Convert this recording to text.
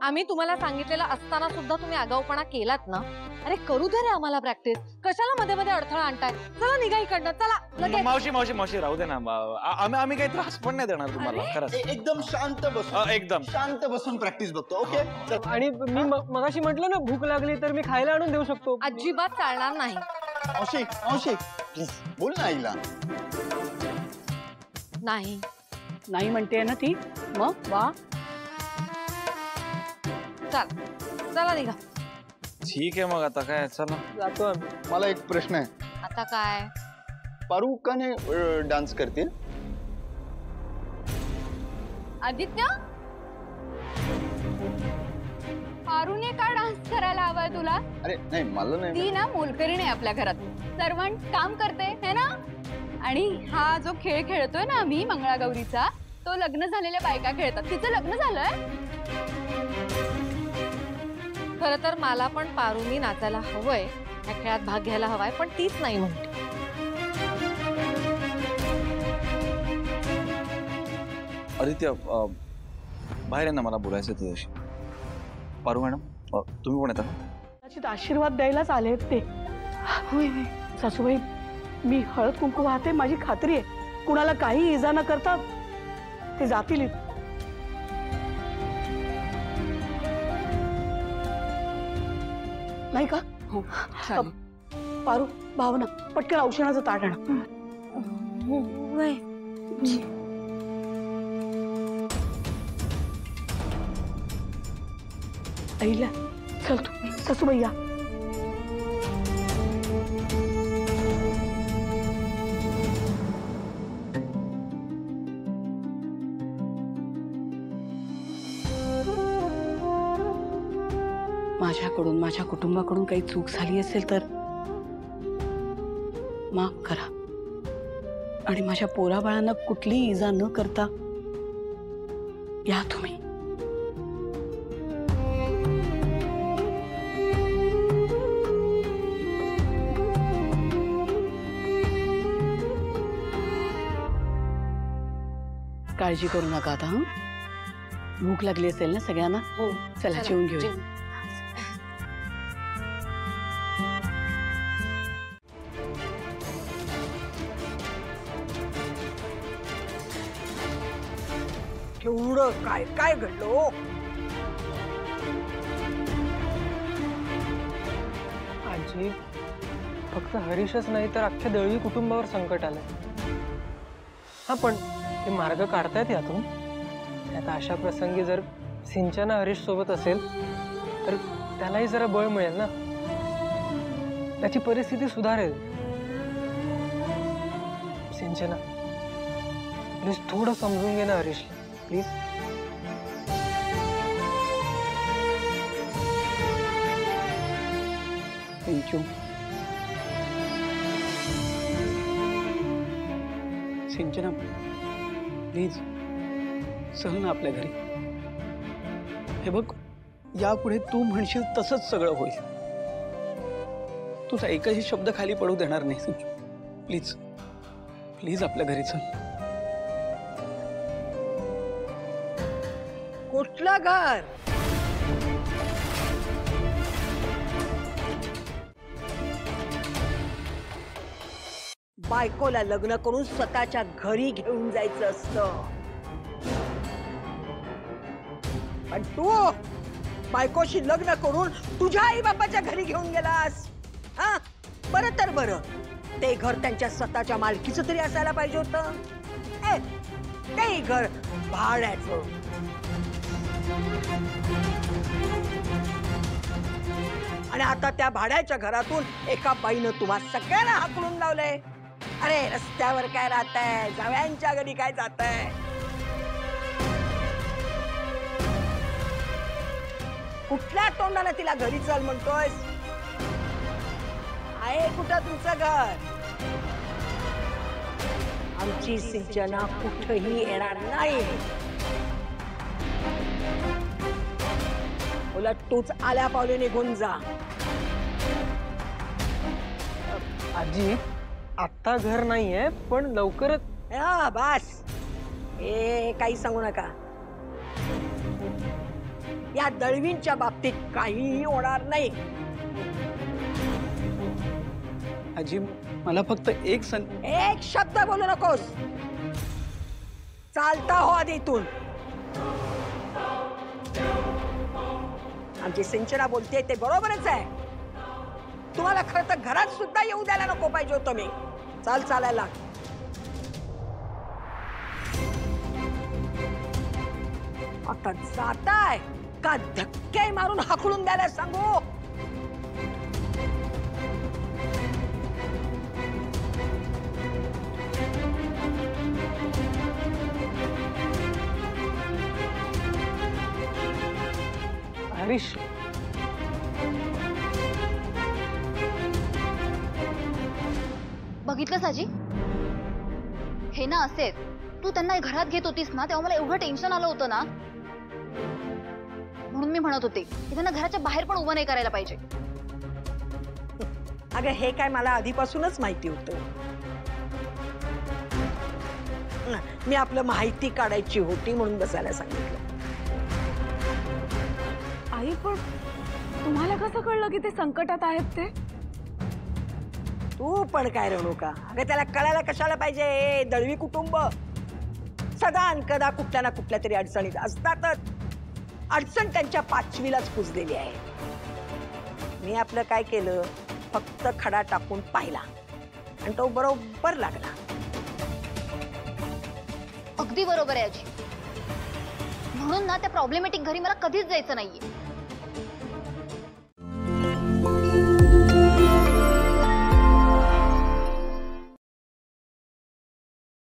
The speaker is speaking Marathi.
आम्ही तुम्हाला सांगितलेलं असताना सुद्धा तुम्ही आगाऊपणा केलात ना. अरे करू दे रे आम्हाला प्रॅक्टिस, कशाला मध्ये मध्ये अडथळा आणताय? चला निघा इकडनं, चला लगेच. मावशी मावशी मावशी राहू दे ना. आम्ही काही त्रास पण नाही देणार तुम्हाला. खरंच एकदम शांत बसून एकदम शांत बसून प्रॅक्टिस बघतो. ओके आणि मी मगाशी म्हटलं ना भूक लागली तर मी खायला आणून देऊ शकतो. अजिबात चालणार नाही. मावशी मावशी प्लीज बोल ना आईला. नाही नाही म्हणते ना ती. मग वा चल, चला निघा. ठीक आहे मग आता काय. चला जातो आम्ही. मला एक प्रश्न आहे. आता काय? पारू का नाही डान्स करतील? आदित्य, पारूने का डान्स करायला हवाय तुला? अरे नाही मला नाही. ती ना मोलकरीण आहे आपल्या घरात, सर्वंट काम करते है ना. आणि हा जो खेळ खेळतोय ना आम्ही मंगळागौरीचा, तो लग्न झालेल्या बायका खेळतात. तिचं लग्न झालंय. खर तर मला पण पारूनी नाचायला हवंय, या खेळात भाग घ्यायला हवाय, पण तीच नाही म्हणते. आदित्य बाहेर आहे ना, मला बोलायचं तुझ्याशी. पारू मॅडम तुम्ही पण येता? कदाचित आशीर्वाद द्यायलाच आले ते. होय सासूबाई, मी हळद कुंकू वाहते, माझी खात्री आहे कुणाला काही इजा न करता ते जातील. नाही का? हो पारू भावना पटकन औषणाचं ताट आणा. आईला चल तू सासूबाई या. माझ्याकडून माझ्या कुटुंबाकडून काही चूक झाली असेल तर माफ करा. आणि माझ्या पोराबाळांना कुठलीही इजा न करता या तुम्ही. काळजी करू नका आता. हं, भूक लागली असेल ना सगळ्यांना. हो चला जेवून घेऊया. केवढं काय काय घडलं? आजी, फक्त हरीशच नाही तर अख्ख्या दळवी कुटुंबावर संकट आलंय. हा पण ते मार्ग काढतायत यातून. आता अशा प्रसंगी जर सिंचना हरीश सोबत असेल तर त्यालाही जरा बळ मिळेल ना, त्याची परिस्थिती सुधारेल. सिंचना प्लीज थोडं समजून घे ना हरीशला प्लीज. थँक्यू. सिंचना प्लीज चल ना आपल्या घरी. हे बघ, यापुढे तू म्हणशील तसंच सगळं होईल. तुझा एकही शब्द खाली पडू देणार नाही सिंचू. प्लीज प्लीज आपल्या घरी चल. कुठलं घर? बायकोला लग्न करून स्वतःच्या घरी घेऊन जायचं असतं. पण तू बायकोशी लग्न करून तुझ्या आई बापाच्या घरी घेऊन गेलास. हा बरं तर बरं, ते घर त्यांच्या स्वतःच्या मालकीचं तरी असायला पाहिजे होतं. ते घर भाड्याचं. आणि आता त्या भाड्याच्या घरातून एका बाईनं तुम्हा सगळ्यांना हाकलून लावलंय. अरे रस्त्यावर काय राहताय, जावयांच्या घरी काय जाताय? कुठल्या तोंडाने तिला घरी चल म्हणतोयस? आहे कुठं तुमचं घर? आमची सिंचना कुठेही येणार नाही. उलट तूच आल्या पावले निघून जा. आजी, आता घर नाहीये पण लवकरच. बस, हे काही सांगू नका. या दळवींच्या बाबतीत काहीही होणार नाही. आजी मला फक्त एक एक शब्द बोलू नकोस. चालता हो आधी इथून. आमची सिंचना बोलते ते बरोबरच आहे. तुम्हाला खरं तर घरात सुद्धा येऊ द्यायला नको पाहिजे होतं मी. चालायला. आता जाताय का धक्के मारून हाकलून द्यायला सांगू? हरीश बघितलं साजी, हे ना असेच तू त्यांना घरात घेत होतीस ना, तेव्हा मला एवढं टेन्शन आलं होतं ना, म्हणून मी म्हणत होते की त्यांना घराच्या बाहेर पण उभं नाही करायला पाहिजे. अगं हे काय मला आधीपासूनच माहिती होतं. मी आपलं माहिती काढायची होती म्हणून बसायला सांगितलं. आई पण तुम्हाला कसं कळलं की ते संकटात आहेत ते? तू पण काय रणू का? अगं त्याला कळायला कशाला पाहिजे? हे दळवी कुटुंब सदा अनकदा कुठल्या ना कुठल्या तरी अडचणीत असतातच. अडचण त्यांच्या पाचवीलाच पुजलेली आहे. मी आपलं काय केलं, फक्त खडा टाकून पाहिला आणि तो बरोबर लागला. अगदी बरोबर आहे आजी. म्हणून ना त्या प्रॉब्लेमॅटिक घरी मला कधीच जायचं नाहीये.